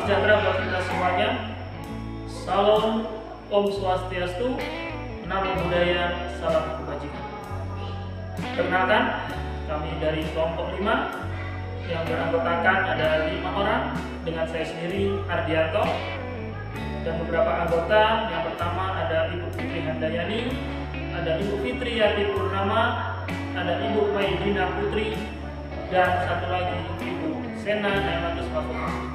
sejahtera buat kita semuanya. Salam, Om Swastiastu, Namo Buddhaya, salam kebajikan. Perkenalkan, kami dari kelompok 5 yang beranggotakan ada 5 orang dengan saya sendiri, Ardianto, dan beberapa anggota. Yang pertama ada Ibu Fitri Handayani, ada Ibu Fitri Yati Purnama, ada Ibu Maidina Putri, dan satu lagi Ibu Sena Naimatus Mafuka.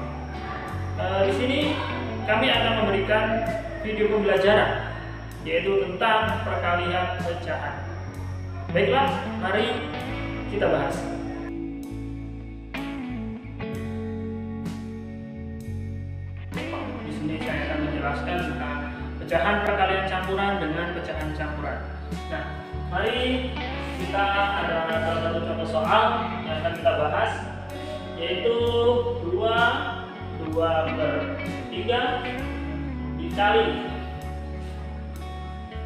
Di sini kami akan memberikan video pembelajaran, yaitu tentang perkalian pecahan. Baiklah, mari kita bahas. Di sini saya akan menjelaskan tentang pecahan perkalian campuran dengan pecahan campuran. Nah, mari kita ada salah satu contoh soal yang akan kita bahas, yaitu 2/3 dikali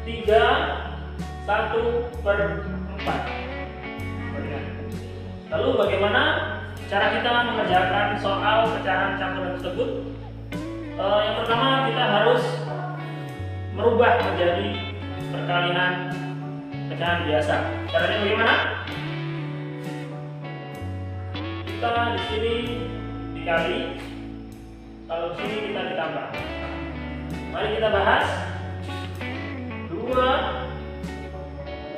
1/4. Lalu bagaimana cara kita mengerjakan soal pecahan campuran tersebut? Yang pertama, kita harus merubah menjadi perkalian pecahan biasa. Caranya bagaimana? Kita di sini dikali, kalau di sini kita ditambah. Mari kita bahas 2,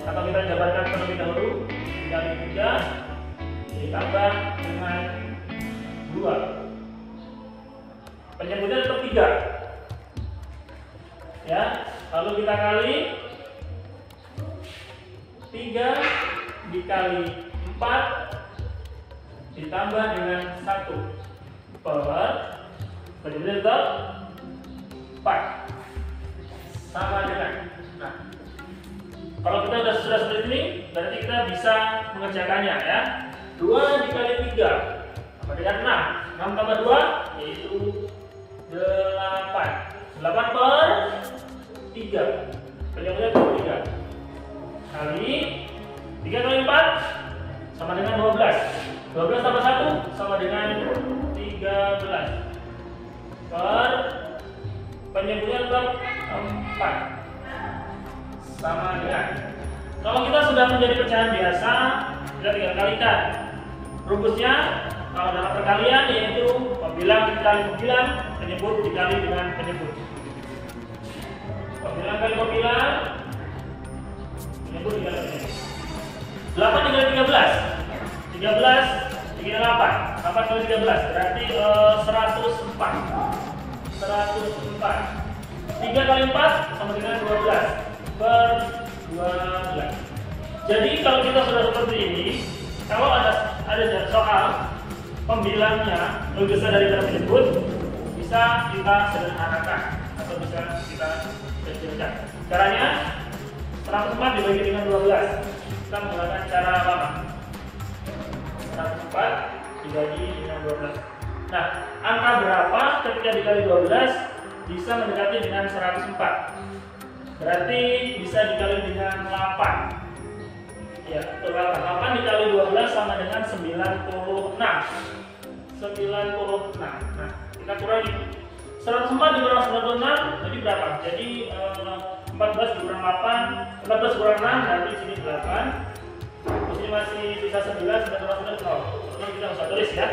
atau kita jabarkan terlebih dahulu, dikali 3 ditambah dengan 2. Penyebutnya tetap 3. Ya, lalu kita kali 3 dikali 4 ditambah dengan 1 per penyebutnya tetap 4 sama dengan. Nah, kalau kita sudah seperti ini, berarti kita bisa mengerjakannya, ya. 2 dikali 3 sama dengan 6. 6 tambah 2 yaitu 8. 8 per 3. Penyebutnya 3. Kali 3 kali 4 sama dengan 12. 12 tambah 1 sama dengan 13. Per penyebutnya tetap 4 sama dengan. Kalau kita sudah menjadi pecahan biasa, kita tinggal kalikan. Rumusnya kalau dalam perkalian yaitu pembilang dikali pembilang, penyebut dikali dengan penyebut. Pembilang kali pembilang, penyebut dikali penyebut. 8 dikali 13. 13 dikali 8. 8 kali 13 berarti 104. 104. 3 kali 4 sama dengan 12 per 12. Jadi kalau kita sudah seperti ini, kalau ada soal pembilangnya lebih besar daripada penyebut, bisa kita sederhanakan atau bisa kita kecilkan. Caranya 104 dibagi dengan 12. Kita menggunakan cara apa? 104 dibagi dengan 12. Nah, angka berapa ketika dikali 12 bisa mendekati dengan 104? Berarti bisa dikali dengan 8. Ya, 8 dikali 12 sama dengan 96. 96. Nah, kita kurangi. 104 dikurang 96 jadi berapa? Jadi 14 dikurang 8, 14 kurang 6 berarti sini 8. Di sini masih sisa 11 dan 9 0. Ini kita bisa tulis, ya.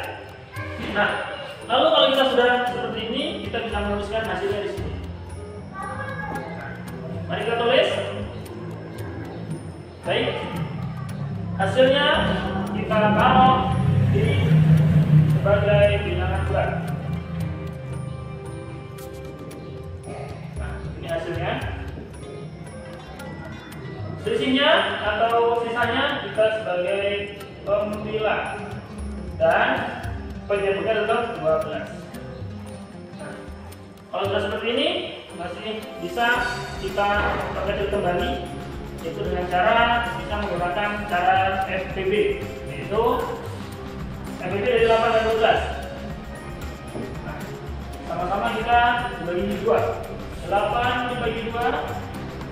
Nah, lalu kalau kita sudah seperti ini, kita bisa menuliskan hasilnya di sini. Mari kita tulis. Baik. Hasilnya kita taruh di sebagai bilangan bulat. Nah, ini hasilnya. Selisihnya atau sisanya kita sebagai pembilang dan penyebutnya tetap 12. Nah, kalau sudah seperti ini masih bisa kita perkecil kembali, yaitu dengan cara kita menggunakan cara FBB, yaitu FBB dari 8 dan 12. Nah, sama-sama kita dibagi 2. 8 dibagi 2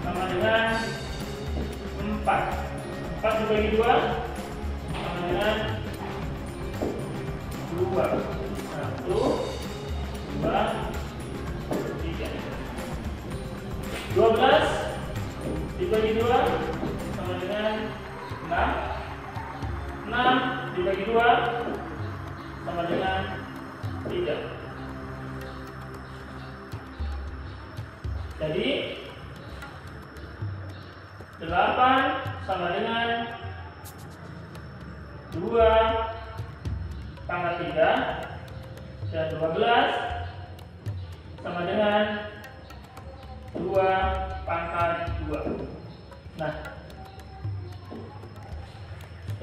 sama dengan 4. 4 dibagi 2 sama dengan 2. 1, 2, 2 sama dengan 6. 6 dibagi 2 sama dengan 3. Jadi 8 sama dengan 2 pangkat 3 dan 12 sama dengan 2 pangkat 2. Nah,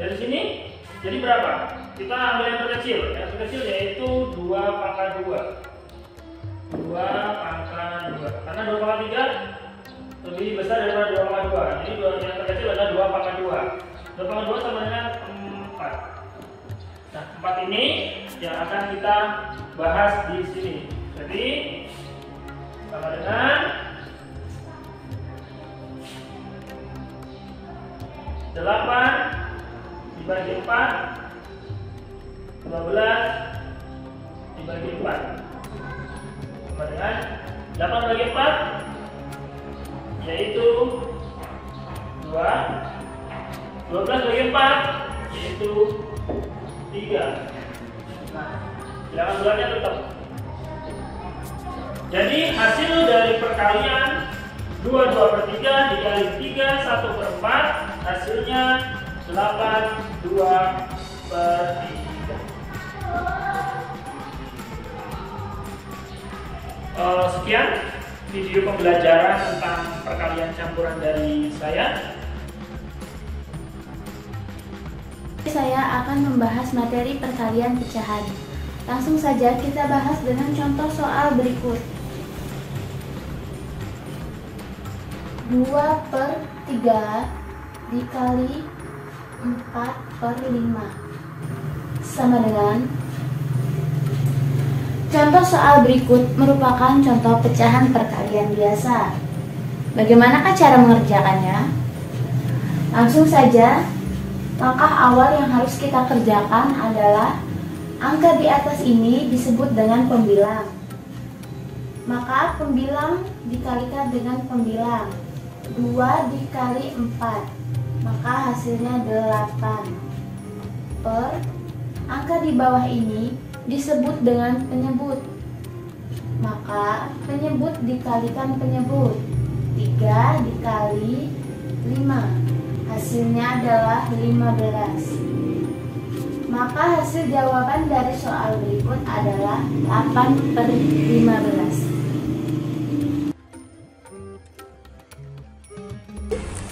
dari sini jadi berapa? Kita ambil yang terkecil. Yang terkecil yaitu 2 pangkat 2. 2 pangkat 2. Karena 2 pangkat 3 lebih besar daripada 2 pangkat 2. Jadi yang terkecil adalah 2 pangkat 2. 2 pangkat 2 sama dengan 4. Nah, 4 ini yang akan kita bahas di sini. Jadi sama dengan 8 dibagi 4, 12 dibagi 4 sama dengan 8 bagi 4 yaitu 2, 12 bagi 4 yaitu 3. Nah, bilangan bulannya tetap. Jadi hasil dari perkalian 2/3 dikali 3 1/4 hasilnya 8/2/3. Sekian video pembelajaran tentang perkalian campuran dari saya. Saya akan membahas materi perkalian pecahan. Langsung saja kita bahas dengan contoh soal berikut. 2/3 dikali 4/5 sama dengan. Contoh soal berikut merupakan contoh pecahan perkalian biasa. Bagaimanakah cara mengerjakannya? Langsung saja, langkah awal yang harus kita kerjakan adalah angka di atas ini disebut dengan pembilang. Maka pembilang dikalikan dengan pembilang. 2 dikali 4, maka hasilnya 8. Per angka di bawah ini disebut dengan penyebut. Maka penyebut dikalikan penyebut. 3 dikali 5, hasilnya adalah 15. Maka hasil jawaban dari soal berikut adalah 8/15.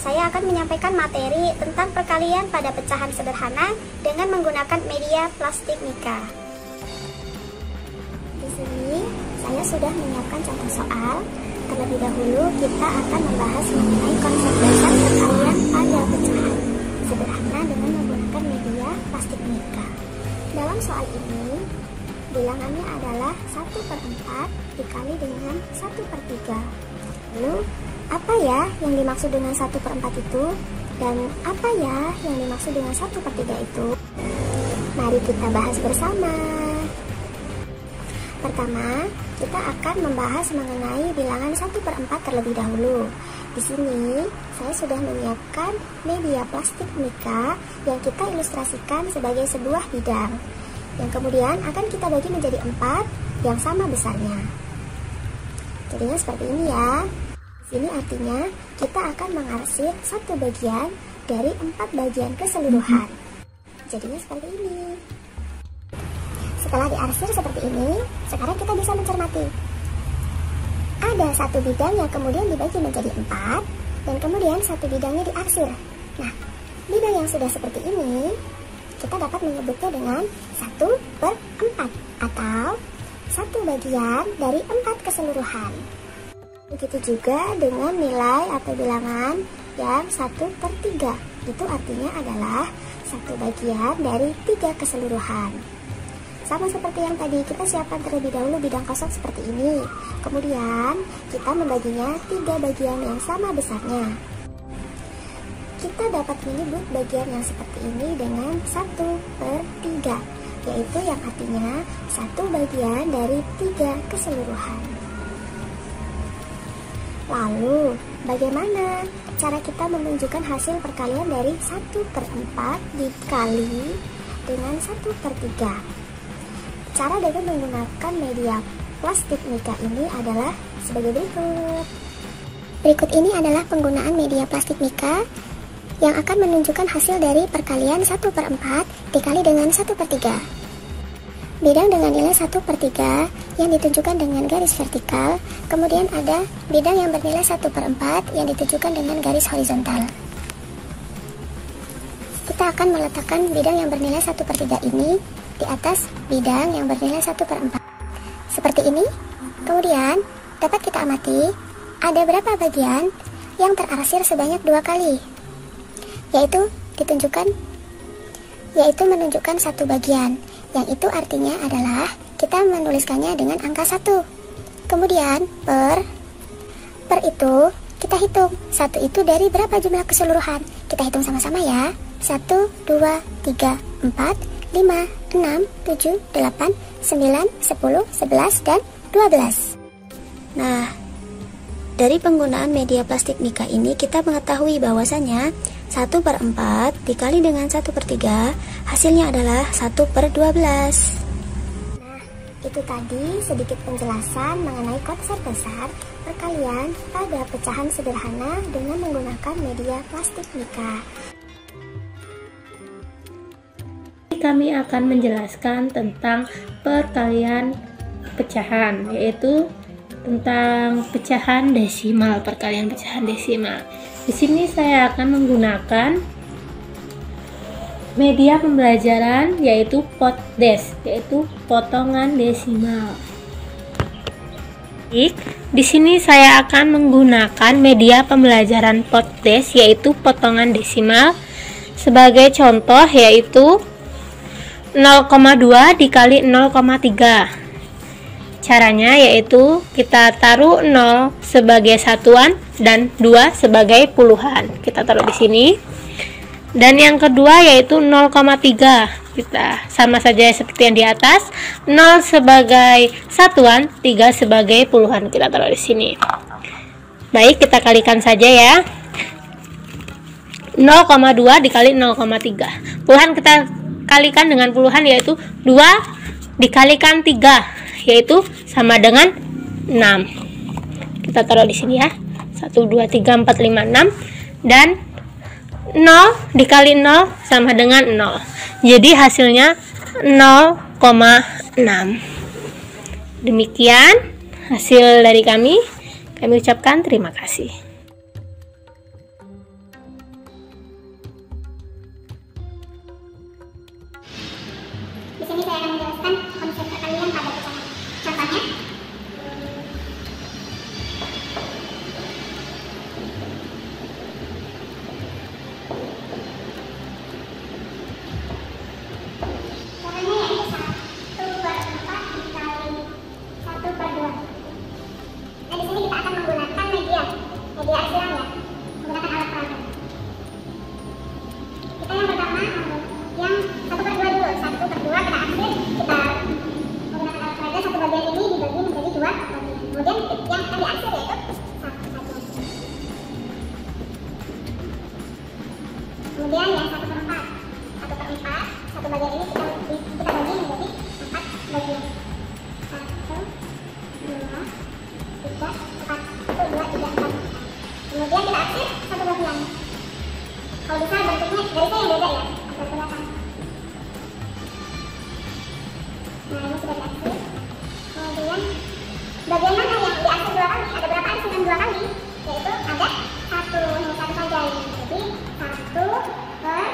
Saya akan menyampaikan materi tentang perkalian pada pecahan sederhana dengan menggunakan media plastik mika. Di sini saya sudah menyiapkan contoh soal. Terlebih dahulu kita akan membahas mengenai konsep dasar perkalian pada pecahan sederhana dengan menggunakan media plastik mika. Dalam soal ini, bilangannya adalah 1/4 dikali dengan 1/3. Lalu, apa ya yang dimaksud dengan 1/4 itu? Dan apa ya yang dimaksud dengan 1/3 itu? Mari kita bahas bersama. Pertama, kita akan membahas mengenai bilangan 1/4 terlebih dahulu. Di sini, saya sudah menyiapkan media plastik mika yang kita ilustrasikan sebagai sebuah bidang, yang kemudian akan kita bagi menjadi 4 yang sama besarnya. Jadinya seperti ini ya. Ini artinya kita akan mengarsir satu bagian dari 4 bagian keseluruhan. Jadinya seperti ini. Setelah diarsir seperti ini, sekarang kita bisa mencermati. Ada satu bidang yang kemudian dibagi menjadi 4, dan kemudian satu bidangnya diarsir. Nah, bidang yang sudah seperti ini, kita dapat menyebutnya dengan 1/4 atau satu bagian dari 4 keseluruhan. Begitu juga dengan nilai atau bilangan yang 1/3. Itu artinya adalah satu bagian dari 3 keseluruhan. Sama seperti yang tadi, kita siapkan terlebih dahulu bidang kosong seperti ini. Kemudian kita membaginya 3 bagian yang sama besarnya. Kita dapat menyebut bagian yang seperti ini dengan 1/3, yaitu yang artinya satu bagian dari 3 keseluruhan. Lalu, bagaimana cara kita menunjukkan hasil perkalian dari 1/4 dikali dengan 1/3? Cara dengan menggunakan media plastik mika ini adalah sebagai berikut. Berikut ini adalah penggunaan media plastik mika yang akan menunjukkan hasil dari perkalian 1/4 dikali dengan 1/3. Bidang dengan nilai 1/3 yang ditunjukkan dengan garis vertikal, kemudian ada bidang yang bernilai 1/4 yang ditunjukkan dengan garis horizontal. Kita akan meletakkan bidang yang bernilai 1/3 ini di atas bidang yang bernilai 1/4. Seperti ini. Kemudian, dapat kita amati ada berapa bagian yang terarsir sebanyak 2 kali, yaitu menunjukkan satu bagian, yang itu artinya adalah kita menuliskannya dengan angka 1. Kemudian per itu kita hitung 1 itu dari berapa jumlah keseluruhan. Kita hitung sama-sama ya. 1, 2, 3, 4, 5, 6, 7, 8, 9, 10, 11, dan 12. Nah, dari penggunaan media plastik mika ini kita mengetahui bahwasanya 1/4 dikali dengan 1/3 hasilnya adalah 1/12. Nah, itu tadi sedikit penjelasan mengenai konsep besar perkalian pada pecahan sederhana dengan menggunakan media plastik mika. Kami akan menjelaskan tentang perkalian pecahan, yaitu tentang pecahan desimal, perkalian pecahan desimal. Di sini saya akan menggunakan media pembelajaran yaitu potdes, yaitu potongan desimal. Di sini saya akan menggunakan media pembelajaran potdes yaitu potongan desimal. Sebagai contoh yaitu 0,2 dikali 0,3. Caranya yaitu kita taruh 0 sebagai satuan dan 2 sebagai puluhan. Kita taruh di sini. Dan yang kedua yaitu 0,3. Kita sama saja seperti yang di atas. 0 sebagai satuan, 3 sebagai puluhan. Kita taruh di sini. Baik, kita kalikan saja ya. 0,2 dikali 0,3. Puluhan kita kalikan dengan puluhan yaitu 2 dikalikan 3. Yaitu sama dengan 6. Kita taruh di sini ya. 1, 2, 3, 4, 5, 6. Dan 0 dikali 0 sama dengan 0. Jadi hasilnya 0,6. Demikian hasil dari kami. Kami ucapkan terima kasih. Di sini saya akan menjelaskan konsep perkalian pada pecahan. Contohnya, yaitu 1/4 dikali 1/2. Nah, di sini kita akan menggunakan media arsiran ya, menggunakan alat peraga. Kita yang pertama yang 1/2 dulu. 1/2 kita arsir, kita menggunakan alat peraga, satu bagian ini dibagi menjadi 2 bagian. Kemudian yang akan diarsir yaitu 1 bagian. Kemudian yang 1/4, satu bagian ini kita bagi menjadi 4 bagian. 1, 2, 3, 4. 1, 2, 3, 4. Kemudian kita arsir satu bagian. Kalau bisa bentuknya garisnya yang beda ya, agak kelihatan. Nah, ini sudah diarsir. Kemudian bagian mana yang diarsir 2 kali? Ada berapa arsiran 2 kali? Yaitu ada 1, hanya 1 saja ini. Jadi 1 per,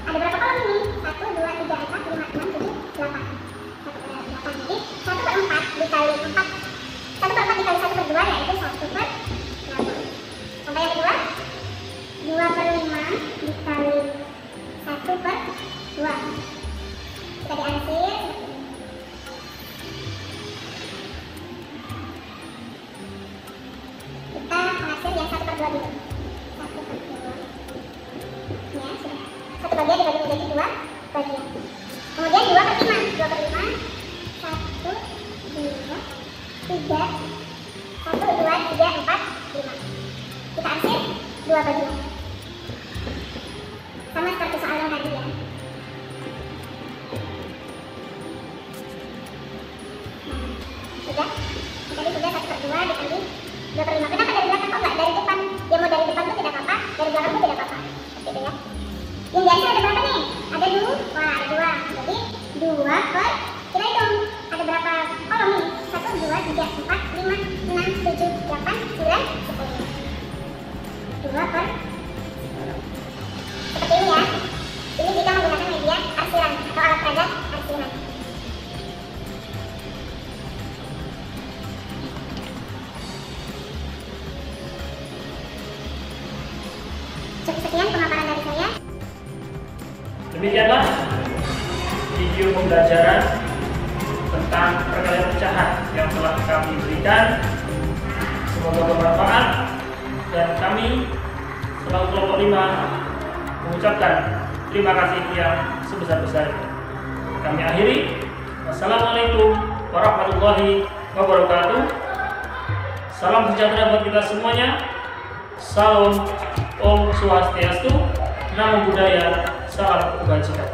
ada berapa kolom ini? 1, 2, 3, 4, 5, 6, 7, 8. 1/8. Jadi 1/4 dikali 4. 1/4 dikali 1/2 yaitu 1/8. Sampai yang kedua 2/5 dikali 1/2. Kita diarsir. Kita mengarsir yang 1/2 dulu. 1/2. Ya, sudah. Satu bagian dibagi menjadi 2 bagian. Kemudian 2/5. 2/5. 1, 2, 3. 1, 2, 3, 4, 5. Kita 2 bagian. Sama seperti soal yang tadi ya. Sudah? Tadi sudah 1/2 dikali 2/5. Kenapa dari belakang kok nggak dari depan? Ya mau dari depan tuh tidak apa-apa, dari belakang tuh tidak apa-apa. Seperti itu ya. Yang diarsir ada berapa nih? Ada 2. Wah, ada 2. Jadi 2 per, kita hitung ada berapa kolom nih? 1, 2, 3, 4, 5, 6, 7, 8, 9, 10. 2 per, seperti ini ya. Ini jika menggunakan media arsiran atau alat peraga arsiran. Sekian pemaparan dari saya. Demikianlah video pembelajaran tentang perkalian pecahan yang telah kami berikan. Semoga bermanfaat dan kami selaku kelompok 5 mengucapkan terima kasih yang sebesar-besarnya. Kami akhiri. Wassalamualaikum warahmatullahi wabarakatuh. Salam sejahtera buat kita semuanya. Salam Om Swastiastu, Namo Buddhaya, salam kebajikan.